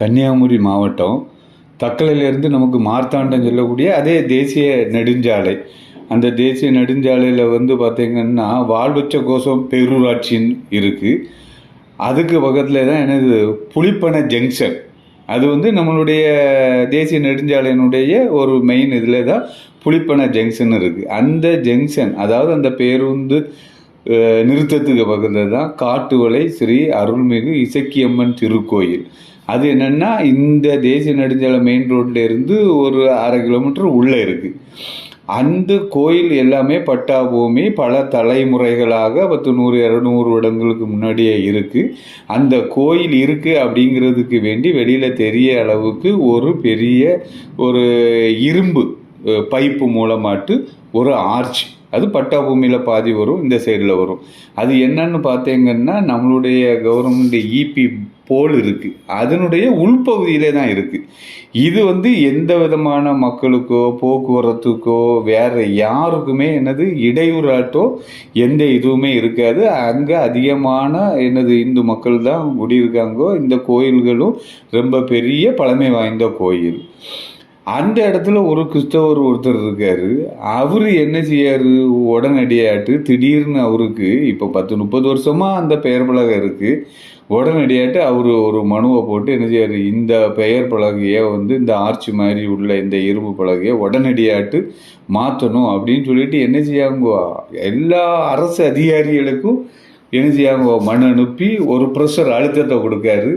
கன்னியாகுமரி மாவட்டம் தக்கலையிலேருந்து நமக்கு மார்த்தாண்டம் சொல்லக்கூடிய அதே தேசிய நெடுஞ்சாலை. அந்த தேசிய நெடுஞ்சாலையில் வந்து பார்த்திங்கன்னா வாழ்வச்ச கோசம் பேரூராட்சின்னு இருக்குது. அதுக்கு பக்கத்தில் தான் எனது புலிப்பனை ஜங்ஷன். அது வந்து நம்மளுடைய தேசிய நெடுஞ்சாலையினுடைய ஒரு மெயின் இதில் தான் புலிப்பனை ஜங்ஷன் இருக்குது. அந்த ஜங்ஷன், அதாவது அந்த பேருந்து நிறுத்தத்துக்கு பக்கத்தில் தான் காட்டுவளை ஸ்ரீ அருள்மிகு இசக்கியம்மன் திருக்கோயில். அது என்னென்னா இந்த தேசிய நெடுஞ்சாலை மெயின் ரோட்டில் இருந்து ஒரு 1/2 கிலோமீட்டர் உள்ளே இருக்குது. அந்த கோயில் எல்லாமே பட்டா பூமி, பல தலைமுறைகளாக 10, 100, 200 வருடங்களுக்கு முன்னாடியே இருக்குது. அந்த கோயில் இருக்குது அப்படிங்கிறதுக்கு வேண்டி வெளியில் தெரிய அளவுக்கு ஒரு பெரிய ஒரு இரும்பு பைப்பு மூலமாட்டு ஒரு ஆர்ச், அது பட்டா பூமியில் பாதி வரும், இந்த சைடில் வரும். அது என்னன்னு பார்த்தீங்கன்னா நம்மளுடைய கவர்மெண்ட் இபி போல் இருக்குது, அதனுடைய உள்பகுதியிலே தான் இருக்குது. இது வந்து எந்த விதமான மக்களுக்கோ போக்குவரத்துக்கோ வேறு யாருக்குமே இடையூறாட்டோ எந்த இதுவுமே இருக்காது. அங்கே அதிகமான இந்து மக்கள் தான் குடியிருக்காங்கோ. இந்த கோயில்களும் ரொம்ப பெரிய பழமை வாய்ந்த கோயில். அந்த இடத்துல ஒரு கிறிஸ்தவர் ஒருத்தர் இருக்கார். அவர் என்ன செய்யார், உடனடியாட்டு திடீர்னு அவருக்கு இப்போ 10-30 வருஷமாக அந்த பெயர் பலகை இருக்குது. உடனடியாட்டு அவர் ஒரு மனுவை போட்டு என்ன செய்யார், இந்த பெயர் பலகையை வந்து இந்த ஆர்ச்சி மாதிரி உள்ள இந்த இரும்பு பலகையை உடனடியாட்டு மாற்றணும் அப்படின்னு சொல்லிட்டு என்ன செய்யாங்கோ, எல்லா அரசு அதிகாரிகளுக்கும் என்ன செய்யாங்க மனு அனுப்பி ஒரு ப்ரெஷர் அழுத்தத்தை கொடுக்காரு.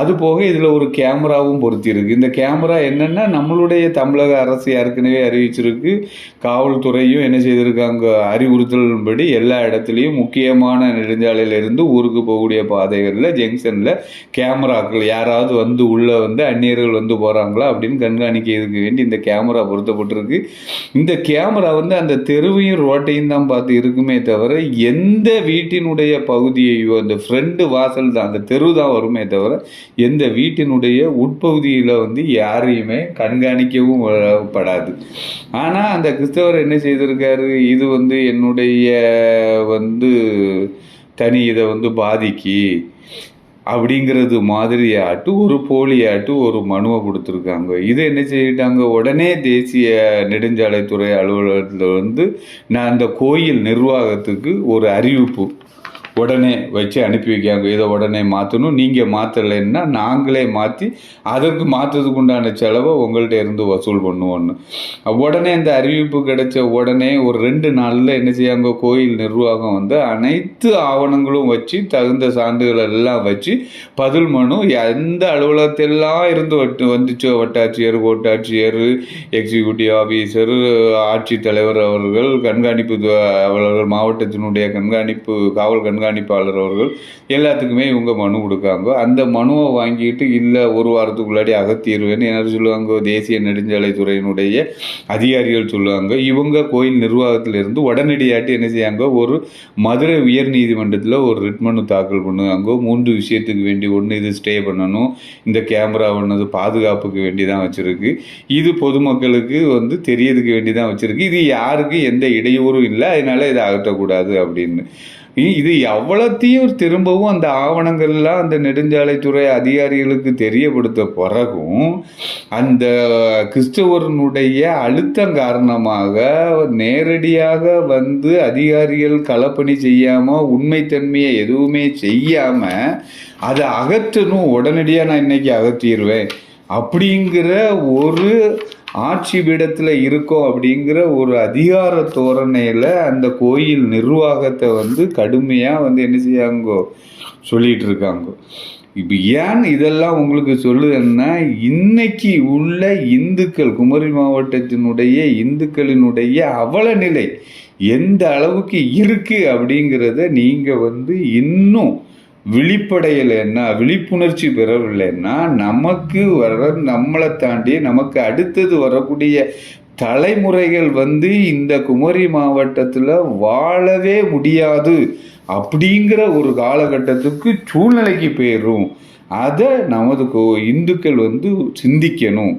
அது போக இதில் ஒரு கேமராவும் பொருத்தியிருக்கு. இந்த கேமரா என்னென்னா நம்மளுடைய தமிழக அரசு ஏற்கனவே அறிவிச்சிருக்கு. காவல்துறையும் என்ன செய்திருக்காங்க, அறிவுறுத்தலின்படி எல்லா இடத்துலையும் முக்கியமான நெடுஞ்சாலையிலிருந்து ஊருக்கு போகக்கூடிய பாதைகளில் ஜங்ஷனில் கேமராக்கள், யாராவது வந்து உள்ளே வந்து அந்நியர்கள் வந்து போகிறாங்களா அப்படின்னு கண்காணிக்கிறதுக்கு வேண்டி இந்த கேமரா பொருத்தப்பட்டிருக்கு. இந்த கேமரா வந்து அந்த தெருவையும் ரோட்டையும் தான் பார்த்து இருக்குமே தவிர எந்த வீட்டினுடைய பகுதியையோ, அந்த ஃப்ரெண்டு வாசல் தான், அந்த தெரு தான் வருமே தவிர எந்த வீட்டினுடைய உட்பகுதியில் வந்து யாரையுமே கண்காணிக்கவும் படாது. ஆனால் அந்த கிறிஸ்தவர் என்ன செய்திருக்காரு, இது வந்து என்னுடைய வந்து தனி இதை வந்து பாதிக்கு அப்படிங்கிறது மாதிரியாட்டு ஒரு போலியாட்டு ஒரு மனுவை கொடுத்துருக்காங்க. இதை என்ன செய்யிட்டாங்க, உடனே தேசிய நெடுஞ்சாலைத்துறை அலுவலகத்தில் வந்து நான் அந்த கோயில் நிர்வாகத்துக்கு ஒரு அறிவிப்பு உடனே வச்சு அனுப்பி வைக்காங்க. இதை உடனே மாற்றணும், நீங்கள் மாற்றலைன்னா நாங்களே மாற்றி அதற்கு மாற்றத்துக்கு உண்டான செலவை உங்கள்கிட்ட இருந்து வசூல் பண்ணுவோன்னு. உடனே அந்த அறிவிப்பு கிடைச்ச உடனே ஒரு 2 நாளில் என்ன செய்யாங்க, கோயில் நிர்வாகம் வந்து அனைத்து ஆவணங்களும் வச்சு தகுந்த சான்றுகள் எல்லாம் வச்சு பதில் மனு எந்த அலுவலகத்தெல்லாம் இருந்து வந்துச்சோ, வட்டாட்சியர், கோட்டாட்சியர், எக்ஸிக்யூட்டிவ் ஆஃபீஸர், ஆட்சித்தலைவர் அவர்கள், கண்காணிப்பு அவர்கள், மாவட்டத்தினுடைய கண்காணிப்பு காவல் கண்காணிப்பாளர் அவர்கள் எல்லாத்துக்குமே இவங்க மனு கொடுக்காங்க. அந்த மனுவை வாங்கிட்டு இல்லை ஒரு வாரத்துக்குள்ளாடி அகத்தீர்வேன்னு என்ன சொல்லுவாங்க, தேசிய நெடுஞ்சாலைத்துறையினுடைய அதிகாரிகள் சொல்லுவாங்க. இவங்க கோயில் நிர்வாகத்திலிருந்து உடனடியாட்டு என்ன செய்யாங்க, ஒரு மதுரை உயர் நீதிமன்றத்தில் ஒரு ரிட் மனு தாக்கல் பண்ணுவாங்க. 3 விஷயத்துக்கு வேண்டி. ஒன்று, இது ஸ்டே பண்ணணும், இந்த கேமரா ஒன்று பாதுகாப்புக்கு வேண்டி தான் வச்சுருக்கு, இது பொதுமக்களுக்கு வந்து தெரியறதுக்கு வேண்டி தான் வச்சுருக்கு, இது யாருக்கு எந்த இடையூறும் இல்லை, அதனால இதை அகற்றக்கூடாது அப்படின்னு. இது எவ்வளோத்தையும் திரும்பவும் அந்த ஆவணங்கள்லாம் அந்த நெடுஞ்சாலைத்துறை அதிகாரிகளுக்கு தெரியப்படுத்த பிறகும் அந்த கிறிஸ்தவனுடைய அழுத்தம் காரணமாக நேரடியாக வந்து அதிகாரிகள் களப்பணி செய்யாமல், உண்மைத்தன்மையை எதுவுமே செய்யாமல் அதை அகற்றணும், உடனடியாக நான் இன்னைக்கு அகற்றிடுவேன் அப்படிங்கிற ஒரு ஆட்சி பீடத்தில் இருக்கோம் அப்படிங்கிற ஒரு அதிகார தோரணையில் அந்த கோயில் நிர்வாகத்தை வந்து கடுமையாக வந்து என்ன செய்யாங்கோ சொல்லிகிட்டு இருக்காங்க. இப்போ ஏன் இதெல்லாம் உங்களுக்கு சொல்லுதுன்னா, இன்னைக்கு உள்ள இந்துக்கள், குமரி மாவட்டத்தினுடைய இந்துக்களினுடைய அவல நிலை எந்த அளவுக்கு இருக்குது அப்படிங்கிறத நீங்கள் வந்து இன்னும் விழிப்படையலைன்னா, விழிப்புணர்ச்சி பெறவில்லைன்னா நமக்கு நம்மளை தாண்டி நமக்கு அடுத்தது வரக்கூடிய தலைமுறைகள் வந்து இந்த குமரி மாவட்டத்தில் வாழவே முடியாது அப்படிங்கிற ஒரு காலகட்டத்துக்கு சூழ்நிலைக்கு போயிடும். அதை நமது இந்துக்கள் வந்து சிந்திக்கணும்.